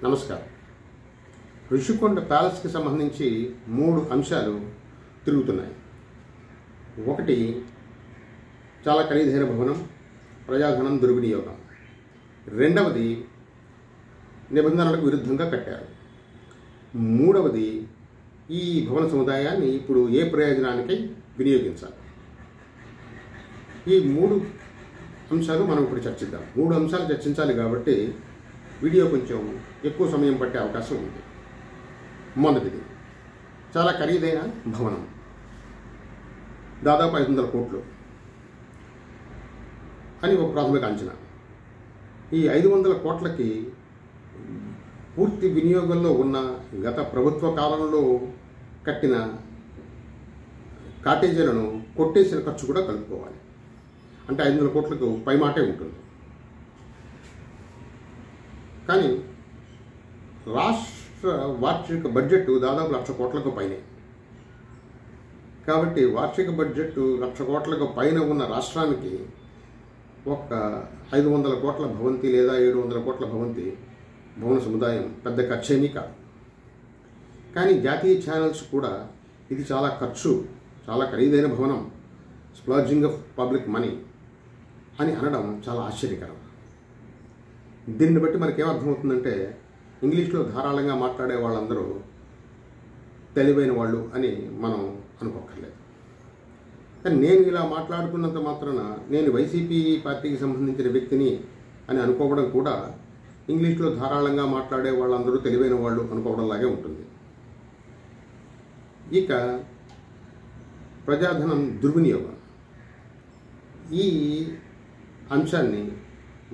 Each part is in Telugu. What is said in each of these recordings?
నమస్కారం. ఋషికొండ ప్యాలెస్కి సంబంధించి 3 అంశాలు తిరుగుతున్నాయి. ఒకటి, చాలా ఖరీదైన భవనం, ప్రజాధనం దుర్వినియోగం. రెండవది, నిబంధనలకు విరుద్ధంగా కట్టారు. మూడవది, ఈ భవన సముదాయాన్ని ఇప్పుడు ఏ ప్రయోజనానికి వినియోగించాలి. ఈ 3 అంశాలు మనం ఇప్పుడు చర్చిద్దాం. 3 అంశాలు చర్చించాలి కాబట్టి వీడియో కొంచెం ఎక్కువ సమయం పట్టే అవకాశం ఉంది. మొదటిది, చాలా ఖరీదైన భవనం, దాదాపు 500 కోట్లు అని ఒక ప్రాథమిక అంచనా. ఈ 500 కోట్లకి పూర్తి వినియోగంలో ఉన్న గత ప్రభుత్వ కాలంలో కట్టిన కాటేజీలను కొట్టేసిన ఖర్చు కూడా కలుపుకోవాలి. అంటే 500 కోట్లకు పైమాటే ఉంటుంది. కానీ రాష్ట్ర వార్షిక బడ్జెట్ దాదాపు 1,00,000 కోట్లకు పైనే. కాబట్టి వార్షిక బడ్జెట్ 1,00,000 కోట్లకు పైన ఉన్న రాష్ట్రానికి ఒక 500 కోట్ల భవంతి లేదా 700 కోట్ల భవన సముదాయం పెద్ద ఖర్చేమీ కాదు. కానీ జాతీయ ఛానల్స్ కూడా ఇది చాలా చాలా ఖరీదైన భవనం, స్ప్లాజింగ్ ఆఫ్ పబ్లిక్ మనీ అని అనడం చాలా ఆశ్చర్యకరం. దీన్ని బట్టి మనకేమర్థమవుతుందంటే, ఇంగ్లీష్లో ధారాళంగా మాట్లాడే వాళ్ళందరూ తెలివైన వాళ్ళు అని మనం అనుకోక్కర్లేదు. కానీ నేను ఇలా మాట్లాడుకున్నంత మాత్రాన నేను వైసీపీ పార్టీకి సంబంధించిన వ్యక్తిని అని అనుకోవడం కూడా ఇంగ్లీష్లో ధారాళంగా మాట్లాడే వాళ్ళందరూ తెలివైన వాళ్ళు అనుకోవడంలాగే ఉంటుంది. ఇక ప్రజాధనం దుర్వినియోగం, ఈ అంశాన్ని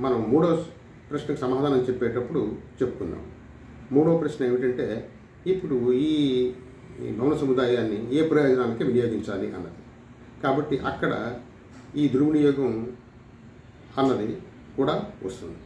మనం 3వ ప్రశ్నకు సమాధానం చెప్పేటప్పుడు చెప్పుకుందాం. 3వ ప్రశ్న ఏమిటంటే, ఇప్పుడు ఈ భవన సముదాయాన్ని ఏ ప్రయోజనానికి వినియోగించాలి అన్నది. కాబట్టి అక్కడ ఈ దుర్వినియోగం అన్నది కూడా వస్తుంది.